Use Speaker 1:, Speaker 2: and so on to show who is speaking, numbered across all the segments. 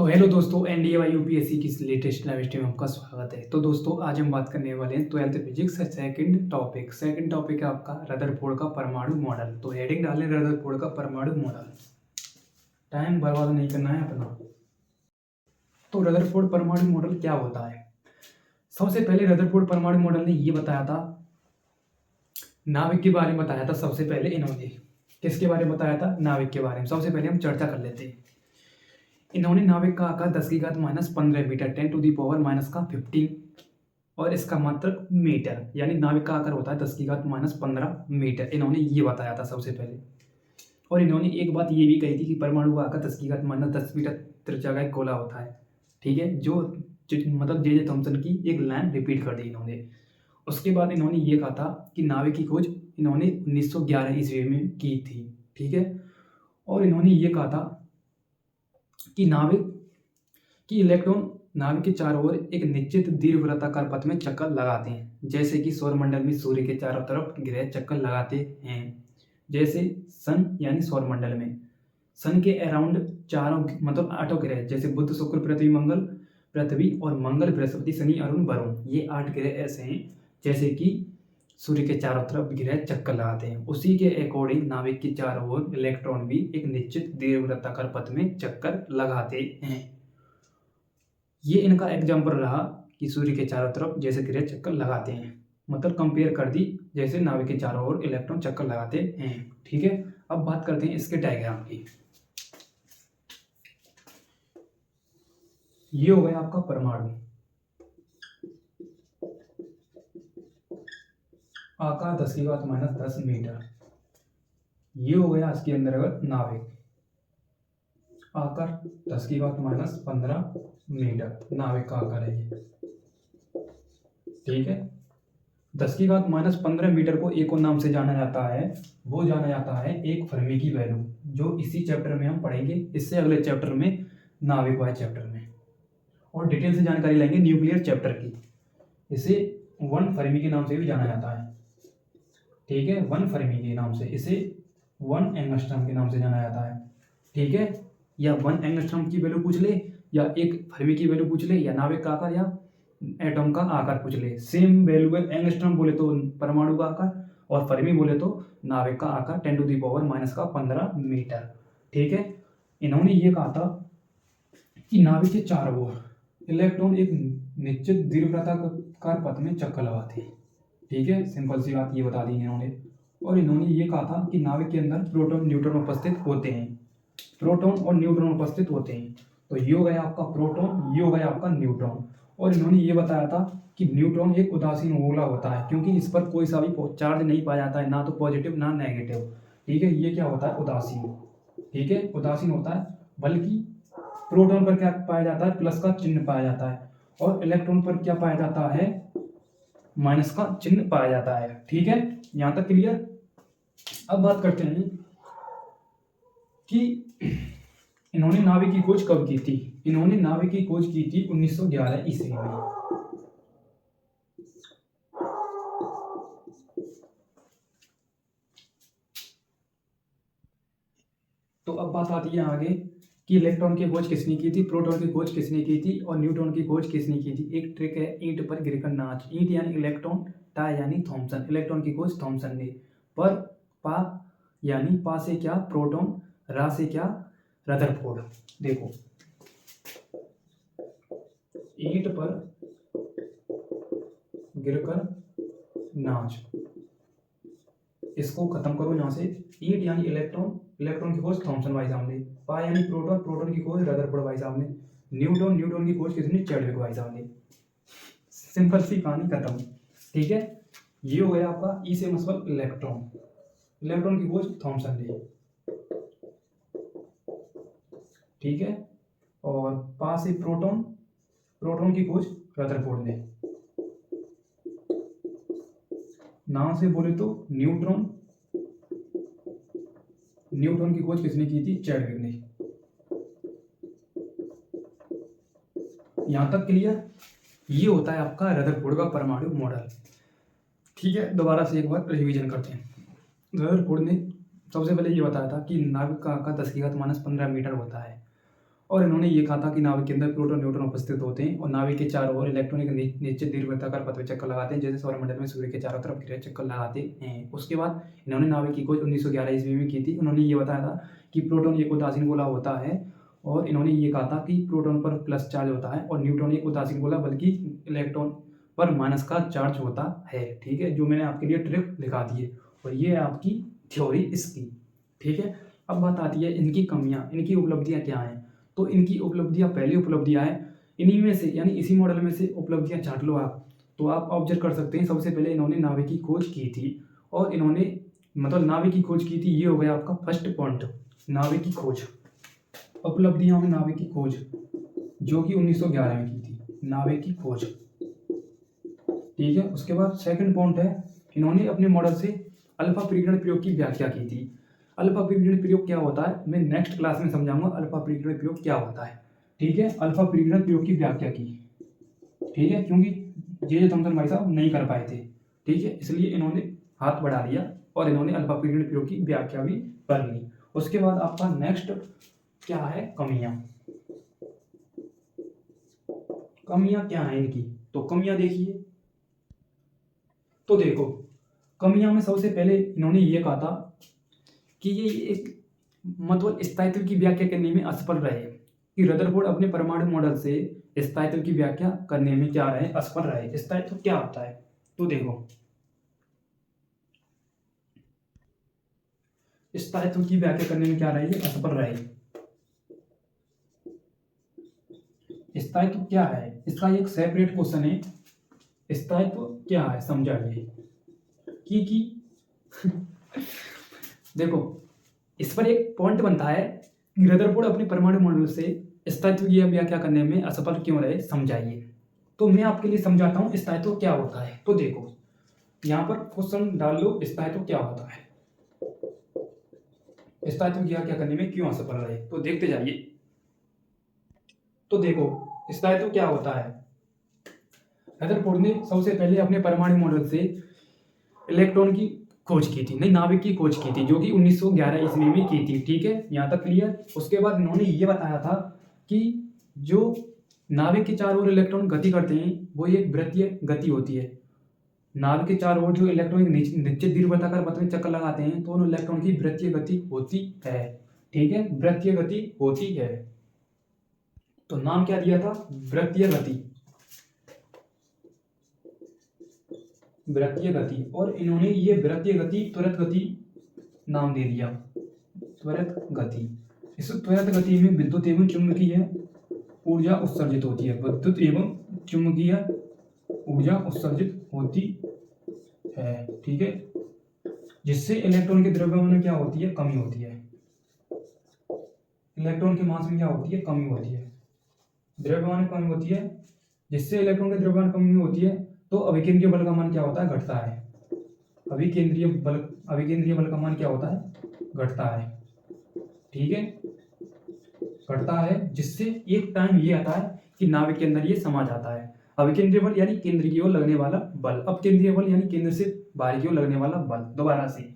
Speaker 1: तो हेलो दोस्तों, एनडीए व यूपीएससी की लेटेस्ट लाइव स्ट्रीम में आपका स्वागत है। तो दोस्तों आज हम बात करने वाले हैं 12th फिजिक्स सेकंड टॉपिक है आपका रदरफोर्ड का परमाणु मॉडल। तो हेडिंग डालें रदरफोर्ड का परमाणु मॉडल, टाइम बर्बाद नहीं करना है अपना। तो रदरफोर्ड परमाणु मॉडल क्या होता है? सबसे पहले रदरफोर्ड परमाणु मॉडल ने ये बताया था, नाविक के बारे में बताया था। सबसे पहले इन्होंने किसके बारे में बताया था? नाविक के बारे में। सबसे पहले हम चर्चा कर लेते हैं। इन्होंने नाविक का आकार 10⁻⁻15 मीटर 10⁻⁻15 और इसका मात्रक मीटर, यानी नाविक का आकार होता है 10⁻15 मीटर। इन्होंने ये बताया था सबसे पहले। और इन्होंने एक बात ये भी कही थी कि परमाणु का आकार 10⁻10 मीटर त्रिज्या का एक गोला होता है। ठीक है, जो मतलब जे थॉमसन की एक लाइन रिपीट कर दी इन्होंने। उसके बाद इन्होंने ये कहा था कि नाविक की खोज इन्होंने 1911 ईस्वी में की थी। ठीक है, और इन्होंने ये कहा था कि नाविक की इलेक्ट्रॉन नाविक के चारों ओर एक निश्चित दीर्घवृत्ताकार पथ में चक्कर लगाते हैं, जैसे कि सौरमंडल में सूर्य के चारों तरफ ग्रह चक्कर लगाते हैं। जैसे सन यानी सौरमंडल में सन के अराउंड चारों मतलब 8 ग्रह, जैसे बुध शुक्र पृथ्वी मंगल पृथ्वी और मंगल बृहस्पति शनि अरुण वरुण, ये 8 ग्रह ऐसे हैं जैसे कि सूर्य के चारों तरफ ग्रह चक्कर लगाते हैं। उसी के अकॉर्डिंग नाविक के चारों ओर इलेक्ट्रॉन भी एक निश्चित दीर्घवृत्ताकार पथ में चक्कर लगाते हैं। ये इनका एग्जाम्पल रहा कि सूर्य के चारों तरफ जैसे ग्रह चक्कर लगाते हैं, मतलब कंपेयर कर दी जैसे नाविक के चारों ओर इलेक्ट्रॉन चक्कर लगाते हैं। ठीक है, अब बात करते हैं इसके डायग्राम की। ये हो गया आपका परमाणु, आकार 10⁻10 मीटर। ये हो गया इसके अंतर्गत नाविक, आकार 10⁻15 मीटर नाविक का आकार है ये। ठीक है, 10⁻15 मीटर को एक और नाम से जाना जाता है, वो जाना जाता है एक फर्मी की वैल्यू, जो इसी चैप्टर में हम पढ़ेंगे। इससे अगले चैप्टर में नाविक वाले चैप्टर में और डिटेल से जानकारी लेंगे न्यूक्लियर चैप्टर की। इसे 1 फर्मी के नाम से भी जाना जाता है। ठीक है, 1 फर्मी के नाम से, इसे 1 एंगस्ट्रॉम के नाम से जाना जाता है। ठीक है, या 1 एंगस्ट्रॉम की वैल्यू पूछ ले, या एक फर्मी की वैल्यू पूछ ले, या नाविक का आकार, या एटम का आकार पूछ ले, सेम वैल्यू है। एंगस्ट्रॉम बोले तो परमाणु का आकार, और फर्मी बोले तो नाविक का आकार 10⁻⁻15 मीटर। ठीक है, इन्होंने ये कहा था कि नाविक के चारों ओर इलेक्ट्रॉन एक निश्चित दीर्घवृत्ताकार पथ में चक्कर लगाते हैं। ठीक है, सिंपल सी बात ये बता दी इन्होंने। और इन्होंने ये कहा था कि नाविक के अंदर प्रोटॉन न्यूट्रॉन उपस्थित होते हैं, प्रोटॉन और न्यूट्रॉन उपस्थित होते हैं। तो ये हो गया आपका प्रोटॉन, ये हो गया आपका न्यूट्रॉन। और इन्होंने ये बताया था कि न्यूट्रॉन एक उदासीन गोला होता है, क्योंकि इस पर कोई सा भी चार्ज नहीं पाया जाता है, ना तो पॉजिटिव ना नेगेटिव। ठीक है, ये क्या होता है? उदासीन। ठीक है, उदासीन होता है। बल्कि प्रोटॉन पर क्या पाया जाता है? प्लस का चिन्ह पाया जाता है, और इलेक्ट्रॉन पर क्या पाया जाता है? माइनस का चिन्ह पाया जाता है। ठीक है, यहां तक क्लियर। अब बात करते हैं कि इन्होंने नाविक की खोज कब की थी। इन्होंने नाविक की खोज की थी 1911 ईस्वी में। तो अब बात आती है आगे कि इलेक्ट्रॉन की खोज किसने की थी, प्रोटॉन की खोज किसने की थी, और न्यूट्रॉन की खोज किसने की थी। एक ट्रिक है, ईंट पर गिरकर नाच। ईंट यानी इलेक्ट्रॉन, टा यानी थॉमसन। इलेक्ट्रॉन की खोज थॉमसन ने। पर पा यानी पा से क्या? प्रोटॉन, रा से क्या? रदरफोर्ड। देखो, ईंट पर गिरकर नाच, इसको खत्म करो यहां से। ईंट यानी इलेक्ट्रॉन, इलेक्ट्रॉन की खोज थॉमसन भाई साहब ने। पा यानी प्रोटॉन, प्रोटॉन की खोज रदरफोर्ड भाई साहब ने। न्यूट्रॉन, न्यूट्रॉन की खोज किसने? चैडविक भाई साहब ने। सिंपल सी कहानी खत्म। ठीक है, ये हो गया आपका ई से मतलब इलेक्ट्रॉन, इलेक्ट्रॉन की खोज थॉमसन ने। ठीक है, और पा से प्रोटॉन, प्रोटॉन की खोज रदरफोर्ड ने। नाम से बोले तो न्यूट्रॉन, न्यूट्रॉन की खोज किसने की थी? चैडविक ने। यहां तक क्लियर। ये होता है आपका रदरफोर्ड का परमाणु मॉडल। ठीक है, दोबारा से एक बार रिवीजन करते हैं। रदरफोर्ड ने सबसे पहले ये बताया था कि नाविक का आकार 10⁻15 मीटर होता है, और इन्होंने ये कहा था कि नाभिक के अंदर प्रोटॉन न्यूट्रॉन उपस्थित होते हैं और नाभिक के चारों ओर इलेक्ट्रॉन एक निश्चित दीर्घवृत्ताकार पथ में चक्कर लगाते हैं, जैसे सौरमंडल में सूर्य के चारों तरफ ग्रह चक्कर लगाते हैं। उसके बाद इन्होंने नाभिक की खोज 1911 ईस्वी में की थी। उन्होंने ये बताया था कि प्रोटॉन एक उदासीन गोला होता है और इन्होंने ये कहा था कि प्रोटॉन पर प्लस चार्ज होता है और न्यूट्रॉन एक उदासीन गोला बल्कि इलेक्ट्रॉन पर माइनस का चार्ज होता है। ठीक है, जो मैंने आपके लिए ट्रिक लिखा दी है और ये है आपकी थ्योरी इसकी। ठीक है, अब बात आती है इनकी कमियां, इनकी उपलब्धियां क्या हैं। तो इनकी उपलब्धियां, पहली उपलब्धियां हैं इन्हीं में से, यानी इसी मॉडल में से उपलब्धियां छांट लो आप, तो आप ऑब्जर्व कर सकते हैं। सबसे पहले इन्होंने नाभिक की खोज की थी और इन्होंने मतलब नाभिक की खोज की थी, ये हो गया आपका फर्स्ट पॉइंट, नाभिक की खोज। उपलब्धियों में नाभिक की खोज जो कि 1911 में की थी, नाभिक की खोज। ठीक है, उसके बाद सेकंड पॉइंट है, इन्होंने अपने मॉडल से अल्फा परीक्षण प्रयोग की व्याख्या की थी। अल्फा परीक्षण प्रयोग क्या होता है मैं नेक्स्ट क्लास में समझाऊंगा, अल्फा परीक्षण प्रयोग क्या होता है। ठीक है, अल्फा परीक्षण प्रयोग की व्याख्या की। ठीक है, क्योंकि जे थॉमसन भाई साहब नहीं कर पाए थे। ठीक है, इसलिए इन्होंने हाथ बढ़ा लिया और इन्होंने अल्फा परीक्षण प्रयोग की व्याख्या भी कर ली। उसके बाद आपका नेक्स्ट क्या है, कमियां। कमियां क्या है इनकी, तो कमियां देखिए। तो देखो, कमियां में सबसे पहले इन्होंने ये कहा था कि ये एक मतलब स्थायित्व की व्याख्या करने में असफल रहे, कि रदरफोर्ड अपने परमाणु मॉडल से स्थायित्व की व्याख्या करने में क्या रहे, असफल रहे। स्थायित्व क्या होता है, तो देखो स्थायित्व की व्याख्या करने में क्या रहे, असफल रहे। स्थायित्व क्या है, इसका एक सेपरेट क्वेश्चन है। स्थायित्व क्या है समझाइए कि देखो इस पर एक पॉइंट बनता है कि रदरफोर्ड अपने परमाणु मॉडल से स्थायित्व की व्याख्या करने में असफल क्यों रहे, समझाइए। तो मैं आपके लिए समझाता हूं स्थायित्व क्या होता है। तो देखो यहां पर क्वेश्चन डाल लो, स्थायित्व क्या होता है, स्थायित्व की व्याख्या करने में क्यों असफल रहे, तो देखते जाइए। तो देखो स्थायित्व क्या होता है, रदरफोर्ड ने सबसे पहले अपने परमाणु मॉडल से इलेक्ट्रॉन की खोज की थी, नहीं नाभिक की खोज की थी, जो कि 1911 ईस्वी में की थी। ठीक है, यहाँ तक क्लियर। उसके बाद इन्होंने ये बताया था कि जो नाभिक के चारों ओर इलेक्ट्रॉन गति करते हैं वो एक वृत्तीय गति होती है। नाभिक के चारों ओर जो इलेक्ट्रॉन निश्चित दीर्घवृत्ताकार पथ में चक्कर लगाते हैं तो उन इलेक्ट्रॉन की वृत्तीय गति होती है। ठीक है, वृत्तीय गति होती है। तो नाम क्या दिया था, वृत्तीय गति, वृत्तीय गति। और इन्होंने ये वृत्तीय गति त्वरित गति नाम दे दिया, त्वरित गति। इस त्वरित गति में विद्युत एवं चुंबकीय ऊर्जा उत्सर्जित होती है, विद्युत एवं चुंबकीय ऊर्जा उत्सर्जित होती है। ठीक है, जिससे इलेक्ट्रॉन के द्रव्यमान में क्या होती है, कमी होती है। इलेक्ट्रॉन के मास में क्या होती है, कमी होती है, द्रव्यमान में कमी होती है। जिससे इलेक्ट्रॉन के द्रव्यमान कमी होती है तो अभिकेंद्रीय बल का मान क्या होता है, घटता है। अभिकेंद्रीय बल का मान क्या होता है, घटता है। ठीक है, घटता है, जिससे एक टाइम ये आता है कि नाभिक के अंदर ये समा जाता है। अभिकेंद्रीय बल यानी केंद्र की ओर लगने वाला बल, अपकेंद्रीय बल यानी केंद्र से बाहर की ओर लगने वाला बल। दोबारा से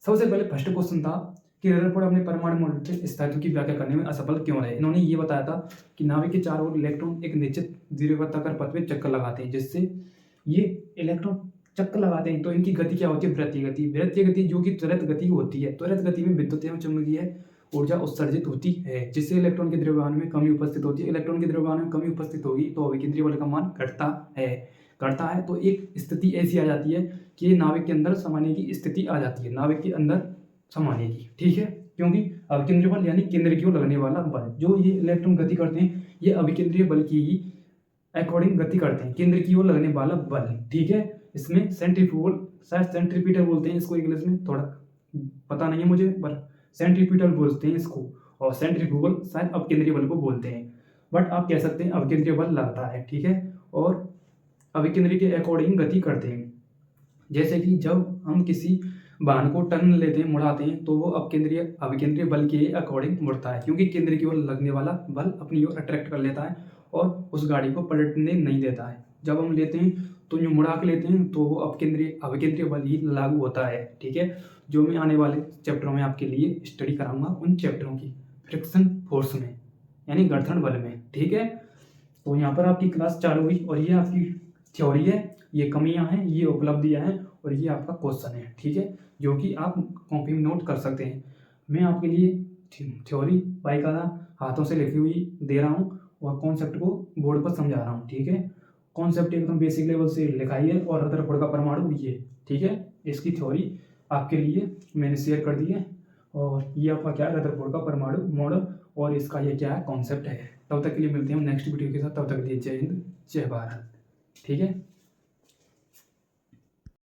Speaker 1: सबसे पहले फर्स्ट क्वेश्चन था कि रदरफोर्ड अपने परमाणु मॉडल से स्थायित्व की व्याख्या करने में असफल क्यों रहे। इन्होंने ये बताया था कि नाभिक के चारों ओर इलेक्ट्रॉन एक निश्चित दीर्घवृत्ताकार पथ में चक्कर लगाते हैं, जिससे ये इलेक्ट्रॉन चक्कर लगाते हैं तो इनकी गति क्या होती है, वृत्तीय गति। वृत्तीय गति जो कि त्वरित गति होती है। त्वरित गति में विद्युत एवं चुंबकीय ऊर्जा उत्सर्जित होती है, जिससे इलेक्ट्रॉन के द्रव्यमान में कमी उपस्थित होती है। इलेक्ट्रॉन के द्रव्यमान में कमी उपस्थित होगी तो अभिकेंद्रीय बल का मान घटता है। तो एक स्थिति ऐसी आ जाती है कि नाभिक के अंदर समाने की स्थिति आ जाती है, नाभिक के अंदर समाने की। ठीक है, क्योंकि अभिकेंद्रीय बल यानी केंद्र की ओर लगने वाला बल, जो ये इलेक्ट्रॉन गति करते हैं ये अभिकेंद्रीय बल की ही अकॉर्डिंग गति करते हैं, केंद्र की ओर लगने वाला बल। ठीक है, इसमें सेंट्रीफ्यूगल, शायद सेंट्रीपिटल बोलते हैं इसको, इंग्लिश में थोड़ा पता नहीं है मुझे, पर सेंट्रीपिटल बोलते हैं इसको, और सेंट्रीफ्यूगल शायद अपकेंद्रीय बल को बोलते हैं, बट आप कह सकते हैं अभिकेंद्रीय बल लगता है। ठीक है, और अभिकेंद्रीय के अकॉर्डिंग गति करते हैं। जैसे कि जब हम किसी वाहन को टर्न लेते हैं, मुड़ाते हैं, तो वो अभिकेंद्रीय बल के अकॉर्डिंग मुड़ता है, क्योंकि केंद्र की ओर लगने वाला बल अपनी ओर अट्रैक्ट कर लेता है और उस गाड़ी को पलटने नहीं देता है। जब हम लेते हैं तो जो मुड़ा के लेते हैं तो वो अभिकेंद्रीय बल ही लागू होता है। ठीक है, जो मैं आने वाले चैप्टरों में आपके लिए स्टडी कराऊंगा, उन चैप्टरों की फ्रिक्शन फोर्स में। यानी गणथण बल में। ठीक है, तो यहाँ पर आपकी क्लास चालू हुई और ये आपकी थ्योरी है, ये कमियां हैं, ये उपलब्धियां हैं और ये आपका क्वेश्चन है। ठीक है, जो कि आप कॉपी में नोट कर सकते हैं। मैं आपके लिए थ्योरी बाकायदा हाथों से लिखी हुई दे रहा हूँ और कॉन्सेप्ट को बोर्ड पर समझा रहा हूँ। ठीक है, कॉन्सेप्ट एकदम बेसिक लेवल से लिखाई है और रदरफोर्ड का परमाणु ये। ठीक है, इसकी थ्योरी आपके लिए मैंने शेयर कर दी है और ये आपका क्या है, रदरफोर्ड का परमाणु मॉडल और इसका ये क्या है, कॉन्सेप्ट है। तब तक के लिए मिलते हैं नेक्स्ट वीडियो के साथ। तब तक के लिए जय हिंद, जय भारत। ठीक है।